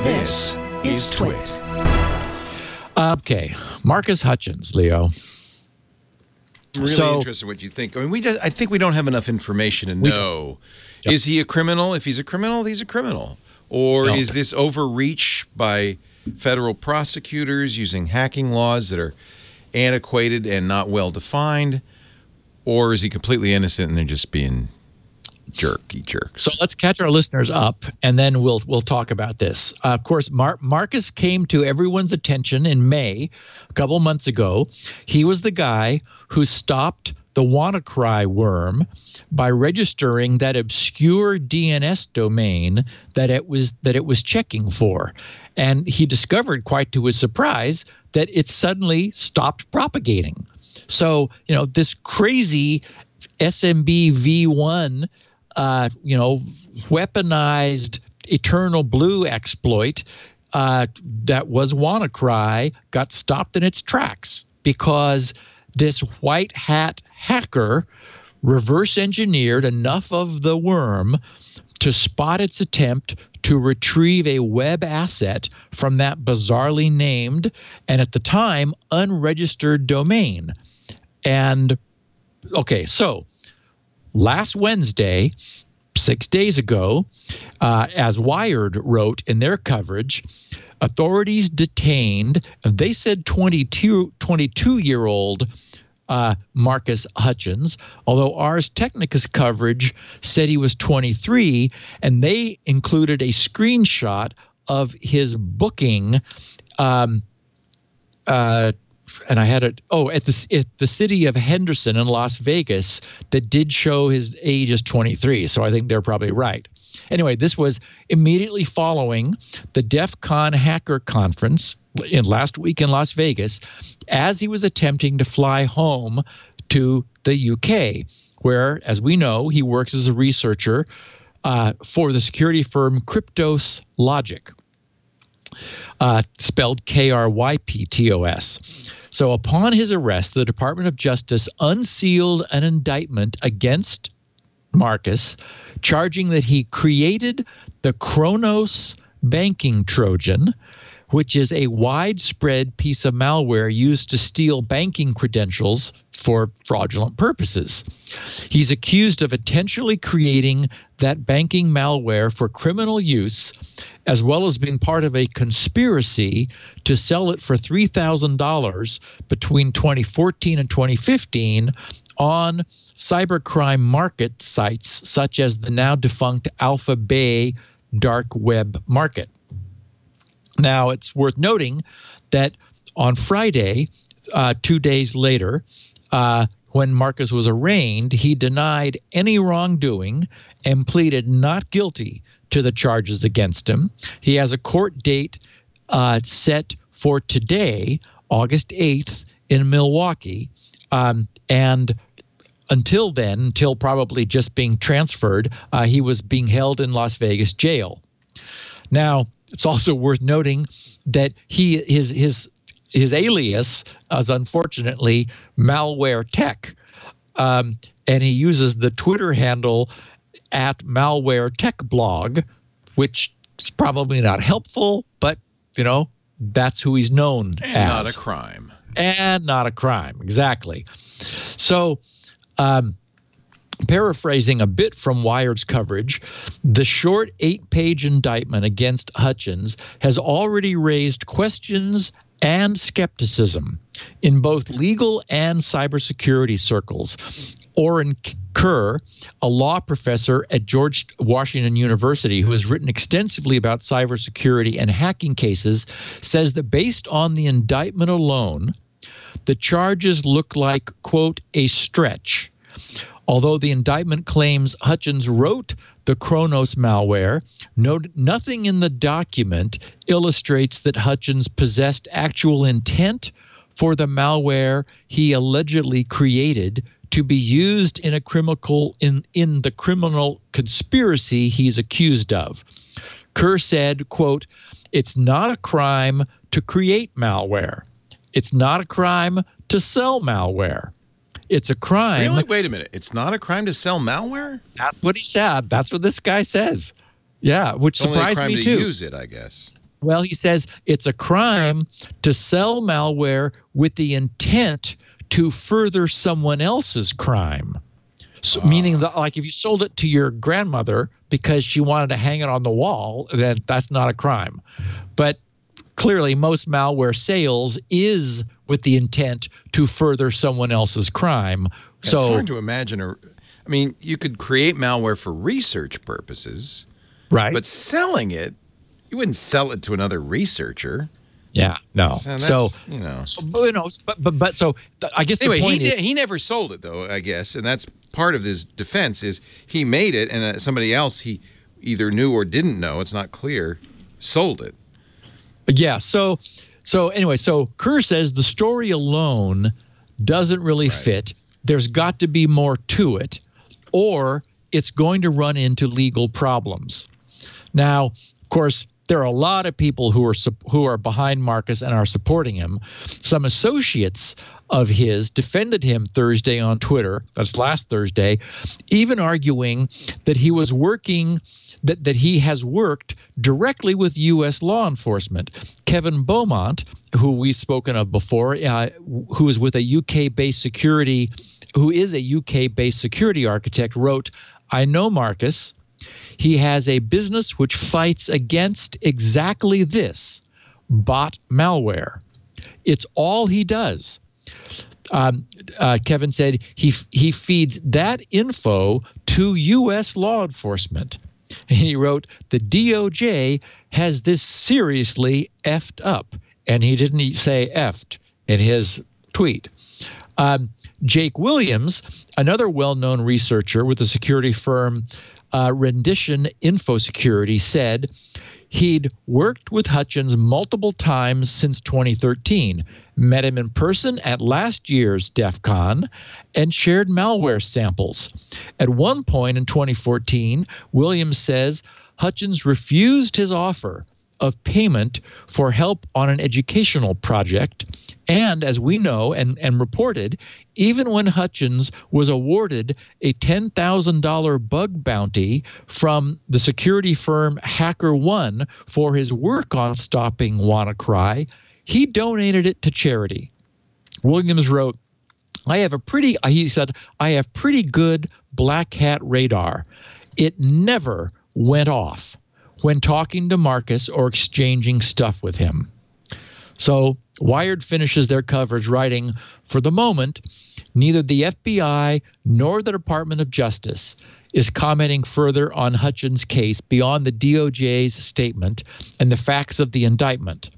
This is TWiT. Okay, Marcus Hutchins, Leo. I'm really interested in what you think. I mean, I think we don't have enough information to know. Yep. Is he a criminal? If he's a criminal, he's a criminal. Or is this overreach by federal prosecutors using hacking laws that are antiquated and not well defined? Or is he completely innocent and they're just being jerks? So let's catch our listeners up, and then we'll talk about this. Of course, Marcus came to everyone's attention in May, a couple months ago. He was the guy who stopped the WannaCry worm by registering that obscure DNS domain that it was checking for, and he discovered, quite to his surprise, that it suddenly stopped propagating. So this crazy SMB v1 weaponized Eternal Blue exploit that was WannaCry got stopped in its tracks because this white hat hacker reverse engineered enough of the worm to spot its attempt to retrieve a web asset from that bizarrely named and at the time unregistered domain. And okay, so last Wednesday, 6 days ago, as Wired wrote in their coverage, authorities detained, and they said 22-year-old Marcus Hutchins, although Ars Technica's coverage said he was 23, and they included a screenshot of his booking and I had it at the city of Henderson in Las Vegas that did show his age as 23. So I think they're probably right. Anyway, this was immediately following the Defcon hacker conference last week in Las Vegas, as he was attempting to fly home to the UK, where, as we know, he works as a researcher for the security firm Kryptos Logic. Spelled KRYPTOS. So upon his arrest, the Department of Justice unsealed an indictment against Marcus, charging that he created the Kronos banking trojan, which is a widespread piece of malware used to steal banking credentials for fraudulent purposes. He's accused of intentionally creating that banking malware for criminal use, as well as being part of a conspiracy to sell it for $3,000 between 2014 and 2015 on cybercrime market sites such as the now defunct Alpha Bay dark web market. Now, it's worth noting that on Friday, 2 days later, when Marcus was arraigned, he denied any wrongdoing and pleaded not guilty to the charges against him. He has a court date set for today, August 8th, in Milwaukee. And until then, until probably just being transferred, he was being held in Las Vegas jail. Now, it's also worth noting that his alias is unfortunately Malware Tech, and he uses the Twitter handle at Malware Tech Blog, which is probably not helpful, but that's who he's known as. And not a crime. And not a crime, exactly. So, paraphrasing a bit from Wired's coverage, the short 8-page indictment against Hutchins has already raised questions and skepticism in both legal and cybersecurity circles. Oren Kerr, a law professor at George Washington University who has written extensively about cybersecurity and hacking cases, says that based on the indictment alone, the charges look like, quote, a stretch. Although the indictment claims Hutchins wrote the Kronos malware, nothing in the document illustrates that Hutchins possessed actual intent for the malware he allegedly created to be used in a in the criminal conspiracy he's accused of. Kerr said, quote, "It's not a crime to create malware. It's not a crime to sell malware. It's a crime." Really? Wait a minute. It's not a crime to sell malware? That's what he said. That's what this guy says. Yeah, which surprised me too. It's only a crime to use it, I guess. Well, he says it's a crime to sell malware with the intent to further someone else's crime. So, meaning that, like, if you sold it to your grandmother because she wanted to hang it on the wall, then that's not a crime. But clearly, most malware sales is with the intent to further someone else's crime. It's hard to imagine. I mean, you could create malware for research purposes, right? But selling it, you wouldn't sell it to another researcher. Yeah, no. So you know, I guess anyway, the point is, he never sold it though. I guess, and that's part of his defense is he made it, and somebody else he either knew or didn't know. It's not clear. Sold it. Yeah. So anyway, so Kerr says the story alone doesn't really fit. There's got to be more to it, or it's going to run into legal problems. Now, of course, there are a lot of people who are behind Marcus and are supporting him. Some associates of his defended him Thursday on Twitter. That's last Thursday, even arguing that he was working, that he has worked directly with U.S. law enforcement. Kevin Beaumont, who we've spoken of before, who is with a UK-based security, who is a UK-based security architect, wrote, "I know Marcus. He has a business which fights against exactly this, bot malware. It's all he does." Kevin said he feeds that info to U.S. law enforcement. And he wrote, "The DOJ has this seriously effed up." And he didn't say effed in his tweet. Jake Williams, another well-known researcher with the security firm Rendition Infosecurity, said he'd worked with Hutchins multiple times since 2013, met him in person at last year's Defcon, and shared malware samples. At one point in 2014, Williams says Hutchins refused his offer of payment for help on an educational project. And as we know and reported, even when Hutchins was awarded a $10,000 bug bounty from the security firm HackerOne for his work on stopping WannaCry, he donated it to charity. Williams wrote, I have pretty good black hat radar. It never went off when talking to Marcus or exchanging stuff with him. So Wired finishes their coverage writing, for the moment, neither the FBI nor the Department of Justice is commenting further on Hutchins' case beyond the DOJ's statement and the facts of the indictment.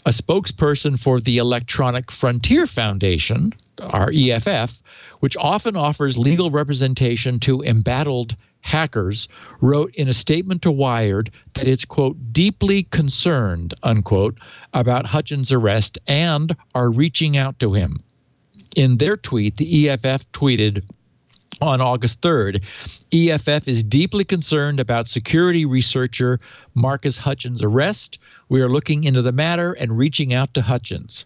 A spokesperson for the Electronic Frontier Foundation, our EFF, which often offers legal representation to embattled hackers, wrote in a statement to Wired that it's, quote, deeply concerned, unquote, about Hutchins' arrest and are reaching out to him. In their tweet, the EFF tweeted on August 3rd, EFF is deeply concerned about security researcher Marcus Hutchins' arrest. We are looking into the matter and reaching out to Hutchins.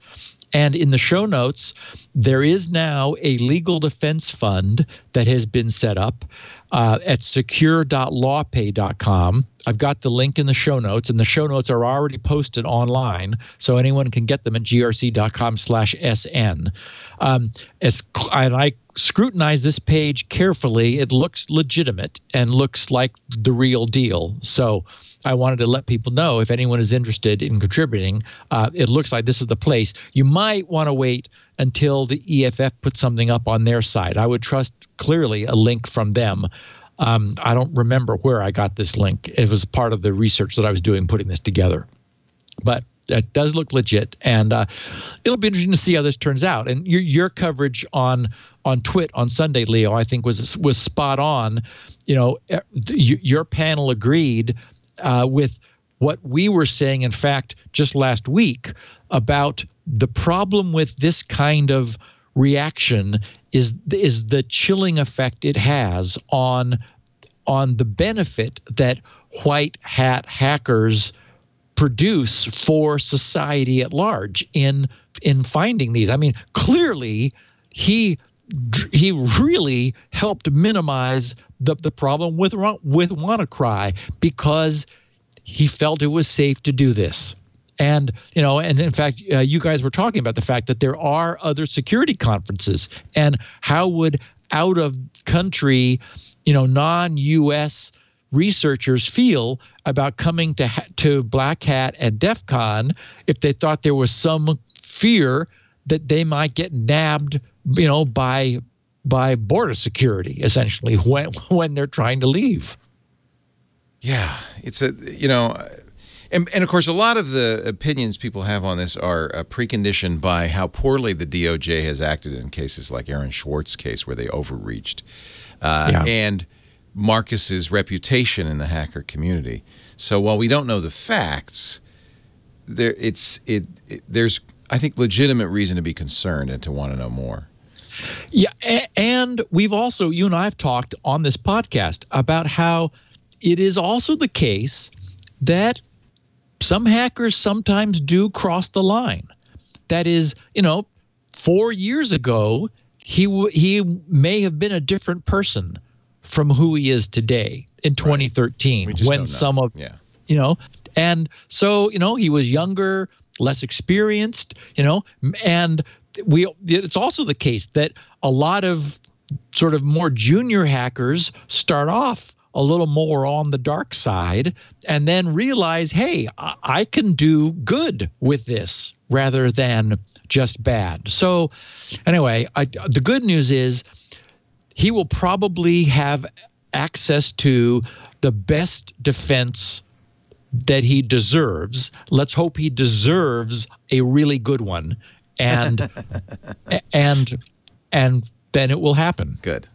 And in the show notes, there is now a legal defense fund that has been set up at secure.lawpay.com. I've got the link in the show notes, and the show notes are already posted online, so anyone can get them at grc.com/SN. And I scrutinized this page carefully. It looks legitimate and looks like the real deal. So I wanted to let people know, if anyone is interested in contributing, it looks like this is the place. You might want to wait until the EFF puts something up on their side. I would trust clearly a link from them. I don't remember where I got this link. It was part of the research that I was doing putting this together. But it does look legit, and it'll be interesting to see how this turns out. And your coverage on TWiT on Sunday, Leo, I think was spot on. You know, your panel agreed with what we were saying, in fact, just last week, about the problem with this kind of reaction is the chilling effect it has on the benefit that white hat hackers produce for society at large in finding these. I mean, clearly he really helped minimize the problem with WannaCry because he felt it was safe to do this. And, and in fact, you guys were talking about the fact that there are other security conferences. And how would out of country, non-U.S. researchers feel about coming to Black Hat and Defcon if they thought there was some fear that they might get nabbed, by border security, essentially, when they're trying to leave. Yeah, it's and of course, a lot of the opinions people have on this are preconditioned by how poorly the DOJ has acted in cases like Aaron Schwartz's case, where they overreached, and Marcus's reputation in the hacker community. So while we don't know the facts, there's I think legitimate reason to be concerned and to want to know more. Yeah, and we've also, you and I have talked on this podcast about how it is also the case that some hackers sometimes do cross the line. That is, 4 years ago, he may have been a different person from who he is today in 2013, when some of, and so, he was younger, less experienced, and it's also the case that a lot of sort of more junior hackers start off a little more on the dark side and then realize, hey, I can do good with this rather than just bad. So anyway, the good news is he will probably have access to the best defense that he deserves. Let's hope he deserves a really good one. And then it will happen. Good.